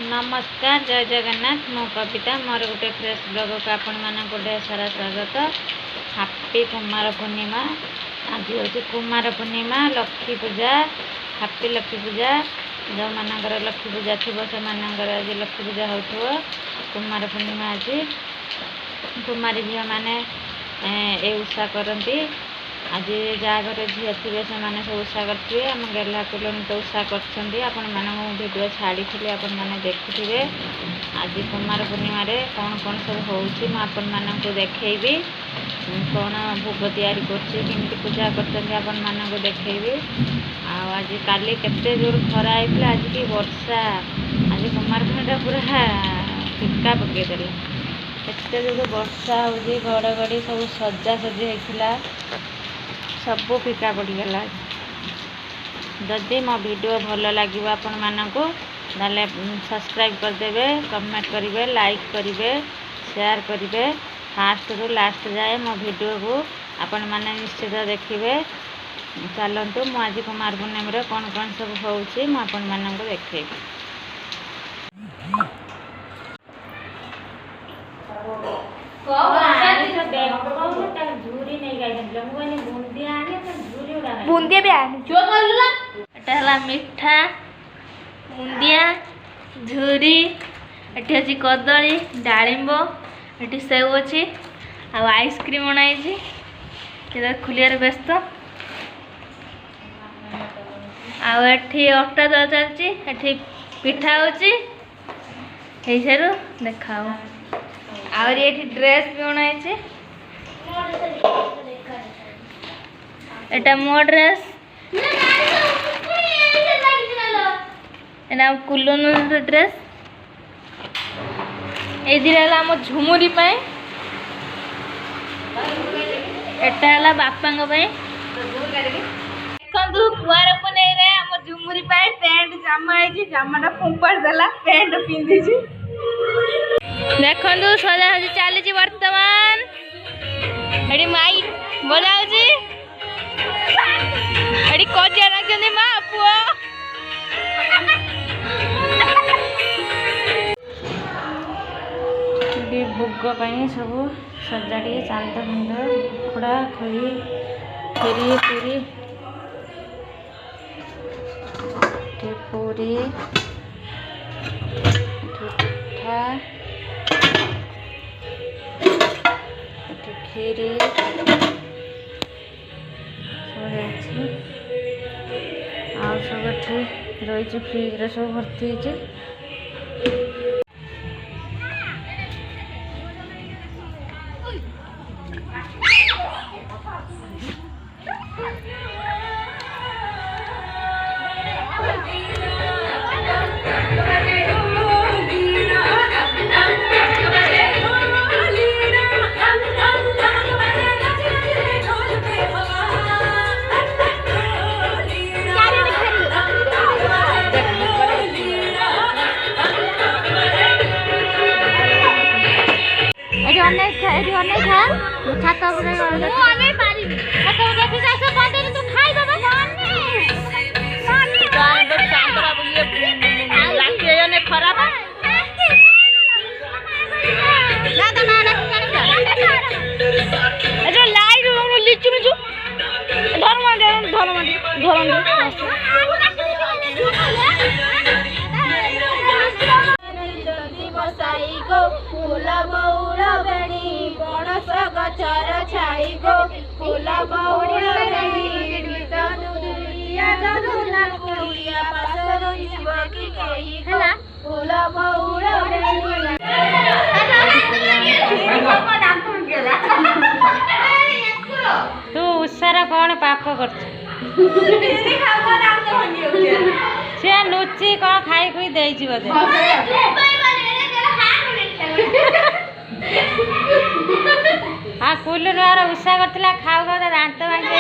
नमस्कार जय जगन्नाथ मो कविता मोर गोटे फ्रेश ब्लॉग को आपण मानक ढेर सारा स्वागत। हैप्पी कुमार पूर्णिमा। आज हूँ कुमार पूर्णिमा लक्ष्मी पूजा। हैप्पी लक्ष्मी पूजा। जो मानकर लक्ष्मी पूजा थी से आज लक्ष्मी पूजा हो कुमार पूर्णिमा। आज कुमारी झील मैंने उषा करती। आज जहाँ घर झील थे से सब उषा करेंगे। आम गेला कलोनी तो उषा कर छाड़ी थी आपण मैंने देखुथे। आज कुमार पूर्णिमा कौन कौन सब हो देखी कौन भोग तैयारी करमती पूजा कर देखी। आज काली केते जोर खरा होता आज की वर्षा। आज कुमार पूर्णिमा पूरा फिका पकईदेला केते जोर वर्षा हो घड़घड़ी सब सजा सजी होता सबू फिका पड़गला। जदि मो वीडियो भल लगे आपण मानक ताले सब्सक्राइब करदे, कमेंट करेंगे, लाइक करेंगे, शेयर करेंगे। फास्ट रू लास्ट जाए मो वीडियो को आपण माने निश्चित देखिए। चलतु मु आज कुमार पूर्णिमा कौन कौन सब होउची मु आपण मानक देखेबी। बुंदिया भी आने मिठा बुंदिया झुरी एटी अच्छी कदली डालिंब एटी सेव अच्छी आइसक्रीम बनाई खुलियार व्यस्त आठी अटा दला चलती पिठा होची देखा आहरी ये ड्रेस भी बनाई। एटा मो ड्रेस एना कुलन ड्रेस एम झुमुरी पाए एटा है बापा देखु कुआर पुनई आम झुमुरी पाए पैंट जामा है जामाटा फोपाड़ देला पैंट पिंधि देखु सजा सजी चली बर्तमान एटी माइक बजाऊँगी एटी कजिया रखी माँ पुआ भोग सब सजाड़ी चांद खुंद खुड़ा खड़ी खीरी पूरी पूरी पिठा खीरी सब रही फ्रिज सब भर्ती तू उषार कौन पाप कर लुचि कौन खाई खुई दे बोधे हाँ कुल उषा करता खाऊ खाऊ दांत भांगी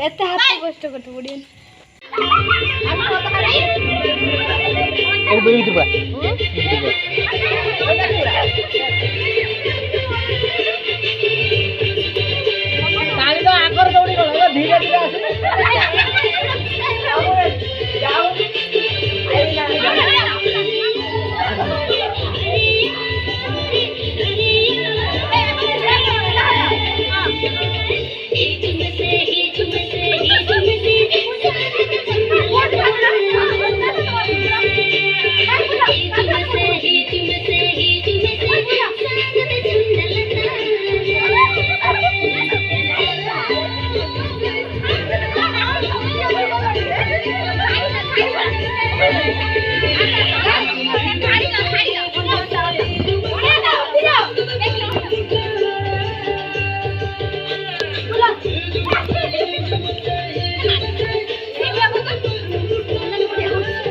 ଏତେ ହାତ କଷ୍ଟ କରିତେ ପଡ଼ିବ ଆଗର ଦୌଡ଼ି ଗଲ ଧୀରେ ଧୀରେ ଆସିଲେ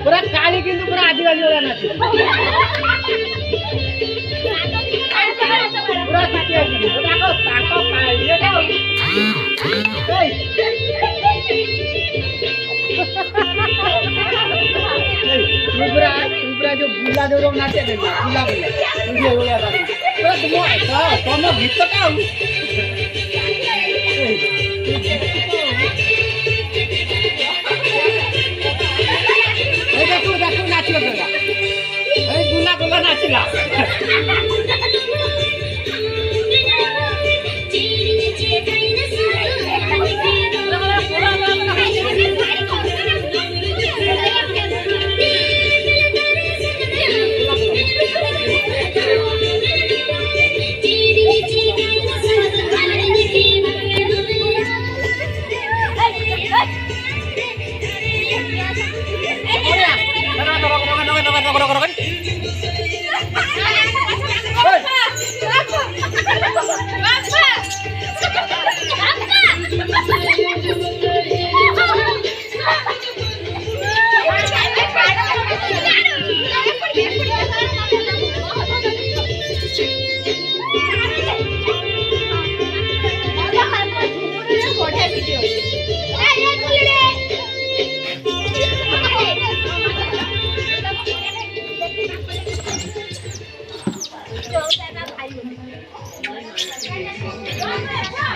पूरा काली किंतु पूरा आदिवासी वाला नाचे पूरा साथी आदि ताको ताको ये तो पूरा जो बुला दे लोग नाचे देंगे बुला बुला बुला पूरा तुम गीत का देखो देखो नाचिला बेला ए बुला बुला नाचिला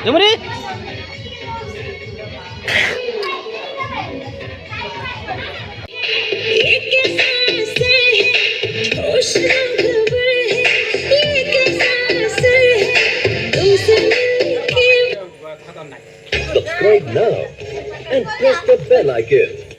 Jhumri Subscribe now and press the bell icon.